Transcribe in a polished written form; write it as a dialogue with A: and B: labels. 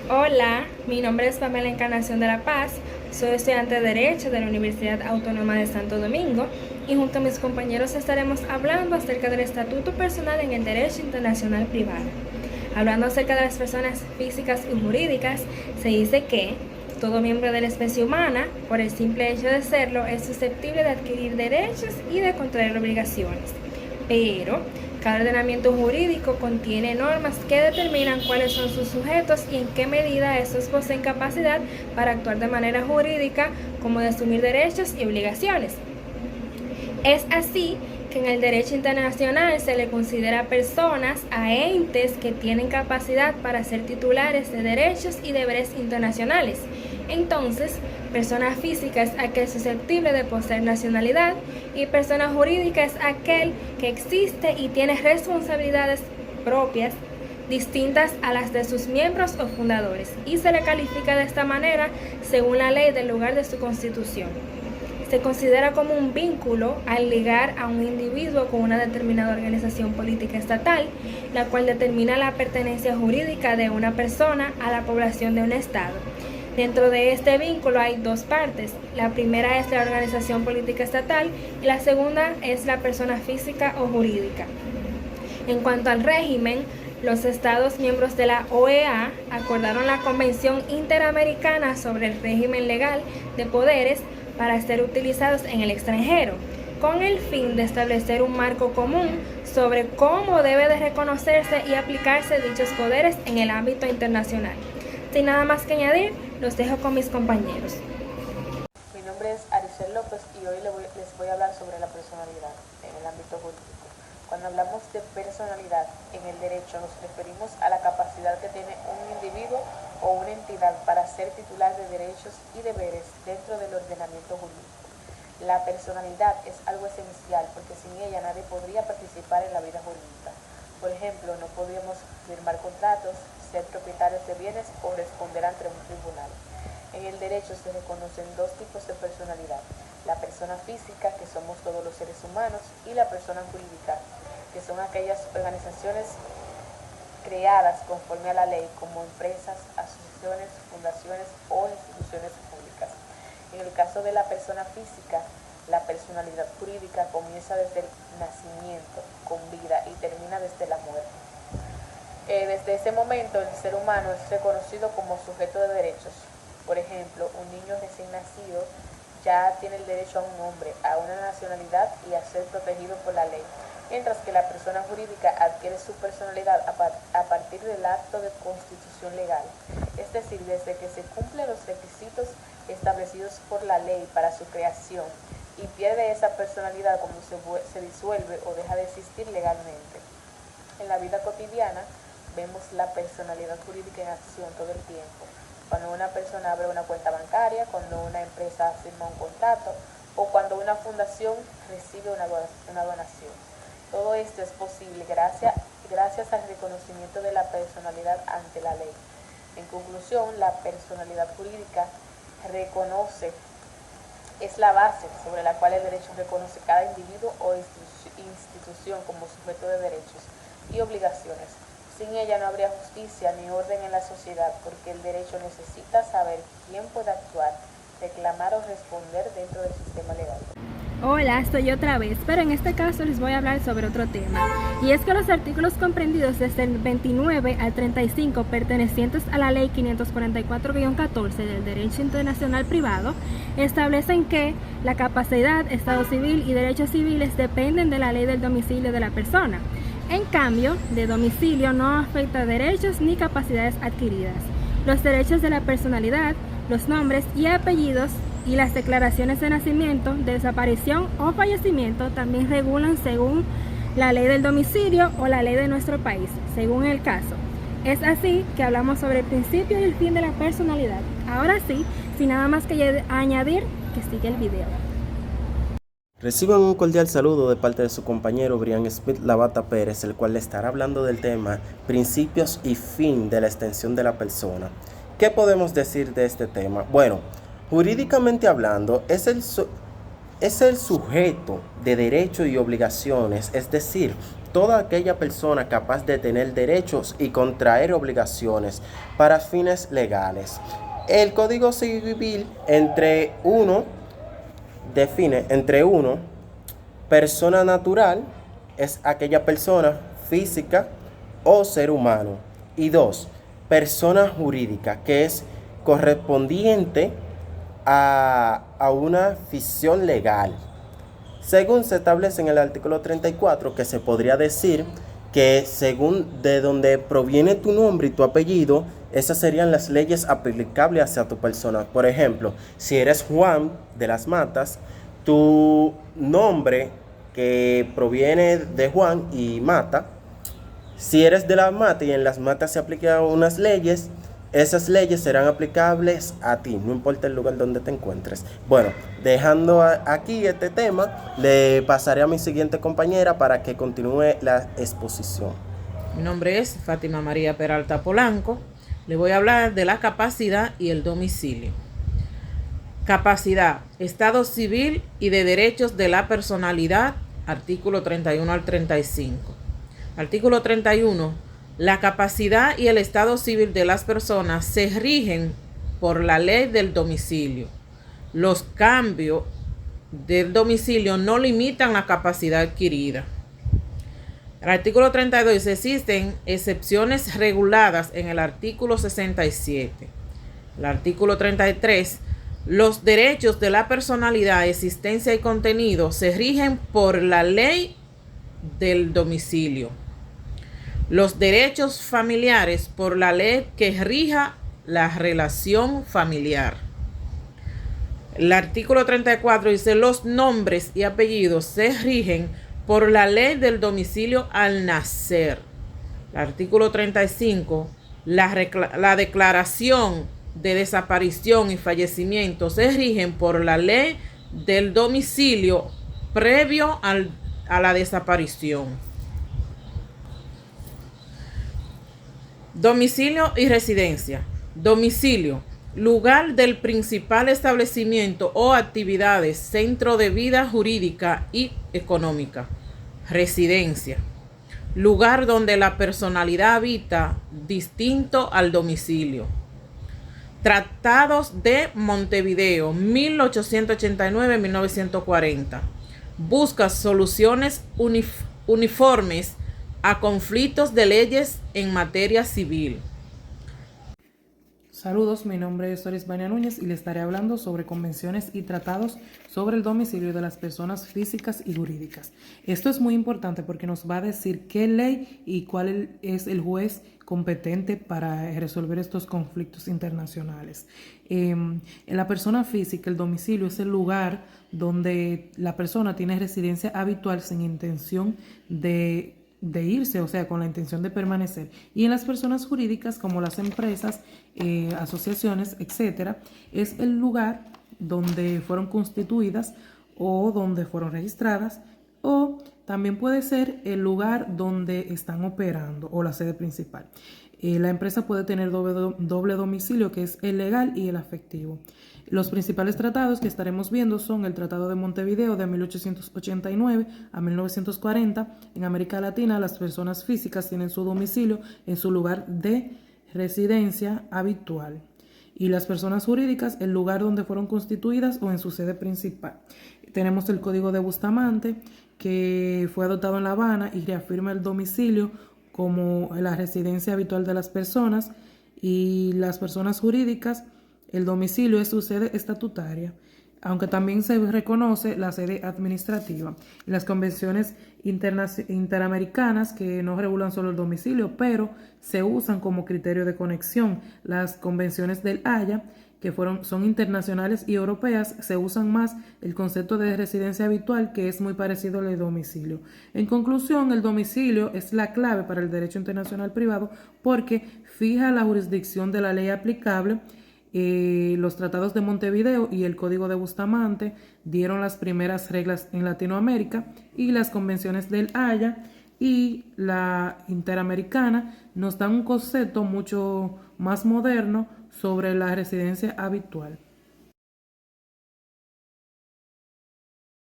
A: Hola, mi nombre es Pamela Encarnación de la Paz, soy estudiante de Derecho de la Universidad Autónoma de Santo Domingo y junto a mis compañeros estaremos hablando acerca del estatuto personal en el derecho internacional privado. Hablando acerca de las personas físicas y jurídicas, se dice que todo miembro de la especie humana, por el simple hecho de serlo, es susceptible de adquirir derechos y de contraer obligaciones. Pero cada ordenamiento jurídico contiene normas que determinan cuáles son sus sujetos y en qué medida estos poseen capacidad para actuar de manera jurídica, como de asumir derechos y obligaciones. Es así que en el derecho internacional se le considera personas a entes que tienen capacidad para ser titulares de derechos y deberes internacionales. Entonces, persona física es aquel susceptible de poseer nacionalidad y persona jurídica es aquel que existe y tiene responsabilidades propias distintas a las de sus miembros o fundadores, y se le califica de esta manera según la ley del lugar de su constitución. Se considera como un vínculo al ligar a un individuo con una determinada organización política estatal, la cual determina la pertenencia jurídica de una persona a la población de un estado. Dentro de este vínculo hay dos partes. La primera es la organización política estatal y la segunda es la persona física o jurídica. En cuanto al régimen, los Estados miembros de la OEA acordaron la Convención Interamericana sobre el régimen legal de poderes para ser utilizados en el extranjero, con el fin de establecer un marco común sobre cómo debe de reconocerse y aplicarse dichos poderes en el ámbito internacional. Sin nada más que añadir, los dejo con mis compañeros.
B: Mi nombre es Aricel López y hoy les voy a hablar sobre la personalidad en el ámbito jurídico. Cuando hablamos de personalidad en el derecho nos referimos a la capacidad que tiene un individuo o una entidad para ser titular de derechos y deberes dentro del ordenamiento jurídico. La personalidad es algo esencial porque sin ella nadie podría participar en la vida jurídica. Por ejemplo, no podríamos firmar contratos, ser propietarios de bienes o responder ante un tribunal. En el derecho se reconocen dos tipos de personalidad: la persona física, que somos todos los seres humanos, y la persona jurídica, que son aquellas organizaciones creadas conforme a la ley, como empresas, asociaciones, fundaciones o instituciones públicas. En el caso de la persona física, la personalidad jurídica comienza desde el nacimiento, con vida, y termina desde la muerte. Desde ese momento, el ser humano es reconocido como sujeto de derechos. Por ejemplo, un niño recién nacido ya tiene el derecho a un nombre, a una nacionalidad y a ser protegido por la ley, mientras que la persona jurídica adquiere su personalidad a partir del acto de constitución legal, es decir, desde que se cumplen los requisitos establecidos por la ley para su creación, y pierde esa personalidad cuando se disuelve o deja de existir legalmente. En la vida cotidiana vemos la personalidad jurídica en acción todo el tiempo. Cuando una persona abre una cuenta bancaria, cuando una empresa firma un contrato o cuando una fundación recibe una donación. Todo esto es posible gracias al reconocimiento de la personalidad ante la ley. En conclusión, la personalidad jurídica es la base sobre la cual el derecho reconoce cada individuo o institución como sujeto de derechos y obligaciones. Sin ella no habría justicia ni orden en la sociedad, porque el derecho necesita saber quién puede actuar, reclamar o responder dentro del sistema legal.
A: Hola, estoy otra vez, pero en este caso les voy a hablar sobre otro tema, y es que los artículos comprendidos desde el 29 al 35 pertenecientes a la Ley 544-14 del Derecho Internacional Privado establecen que la capacidad, estado civil y derechos civiles dependen de la ley del domicilio de la persona. En cambio, de domicilio no afecta derechos ni capacidades adquiridas. Los derechos de la personalidad, los nombres y apellidos y las declaraciones de nacimiento, desaparición o fallecimiento también regulan según la ley del domicilio o la ley de nuestro país, según el caso. Es así que hablamos sobre el principio y el fin de la personalidad. Ahora sí, sin nada más que añadir, que sigue el video.
C: Reciban un cordial saludo de parte de su compañero Brian Smith Lavata Pérez, el cual le estará hablando del tema principios y fin de la extensión de la persona. ¿Qué podemos decir de este tema? Bueno, jurídicamente hablando, es el sujeto de derechos y obligaciones, es decir, toda aquella persona capaz de tener derechos y contraer obligaciones para fines legales. El Código Civil define entre uno, persona natural, es aquella persona física o ser humano, y dos, persona jurídica, que es correspondiente a una ficción legal. Según se establece en el artículo 34, que se podría decir que según de donde proviene tu nombre y tu apellido, esas serían las leyes aplicables hacia tu persona. Por ejemplo, si eres Juan de las Matas, tu nombre que proviene de Juan y Mata, si eres de las Matas y en las Matas se aplican unas leyes, esas leyes serán aplicables a ti, no importa el lugar donde te encuentres. Bueno, dejando aquí este tema, le pasaré a mi siguiente compañera para que continúe la exposición.
D: Mi nombre es Fátima María Peralta Polanco. Le voy a hablar de la capacidad y el domicilio. Capacidad, estado civil y de derechos de la personalidad, artículo 31 al 35. Artículo 31. La capacidad y el estado civil de las personas se rigen por la ley del domicilio. Los cambios del domicilio no limitan la capacidad adquirida. El artículo 32. Existen excepciones reguladas en el artículo 67. El artículo 33. Los derechos de la personalidad, existencia y contenido se rigen por la ley del domicilio. Los derechos familiares por la ley que rija la relación familiar. El artículo 34 dice: los nombres y apellidos se rigen por la ley del domicilio al nacer. El artículo 35, la declaración de desaparición y fallecimiento se rigen por la ley del domicilio previo a la desaparición. Domicilio y residencia. Domicilio, lugar del principal establecimiento o actividades, centro de vida jurídica y económica. Residencia, lugar donde la personalidad habita, distinto al domicilio. Tratados de Montevideo, 1889-1940. Busca soluciones uniformes a conflictos de leyes en materia civil.
E: Saludos, mi nombre es Orisvania Núñez y le estaré hablando sobre convenciones y tratados sobre el domicilio de las personas físicas y jurídicas. Esto es muy importante porque nos va a decir qué ley y cuál es el juez competente para resolver estos conflictos internacionales. En la persona física, el domicilio es el lugar donde la persona tiene residencia habitual sin intención de irse, o sea, con la intención de permanecer. Y en las personas jurídicas, como las empresas, asociaciones, etcétera, es el lugar donde fueron constituidas o donde fueron registradas, o también puede ser el lugar donde están operando o la sede principal. La empresa puede tener doble domicilio, que es el legal y el afectivo. Los principales tratados que estaremos viendo son el Tratado de Montevideo de 1889 a 1940. En América Latina, las personas físicas tienen su domicilio en su lugar de residencia habitual, y las personas jurídicas el lugar donde fueron constituidas o en su sede principal. Tenemos el Código de Bustamante, que fue adoptado en La Habana y reafirma el domicilio como la residencia habitual de las personas, y las personas jurídicas el domicilio es su sede estatutaria, aunque también se reconoce la sede administrativa. Las convenciones interamericanas, que no regulan solo el domicilio, pero se usan como criterio de conexión. Las convenciones del Haya, que son internacionales y europeas, se usan más el concepto de residencia habitual, que es muy parecido al de domicilio. En conclusión, el domicilio es la clave para el derecho internacional privado porque fija la jurisdicción de la ley aplicable. Los tratados de Montevideo y el Código de Bustamante dieron las primeras reglas en Latinoamérica, y las convenciones del Haya y la interamericana nos dan un concepto mucho más moderno sobre la residencia habitual.